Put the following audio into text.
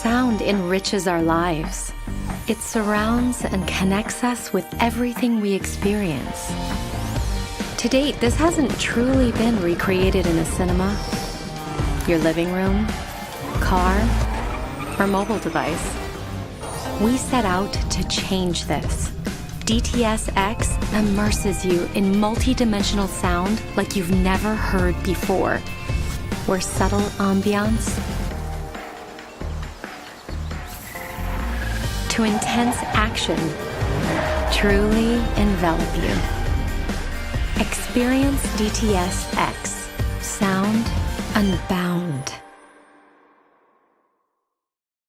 Sound enriches our lives. It surrounds and connects us with everything we experience. To date, this hasn't truly been recreated in a cinema, your living room, car, or mobile device. We set out to change this. DTS X immerses you in multi-dimensional sound like you've never heard before, where subtle ambiance to intense action truly envelop you. Experience DTS X, sound unbound.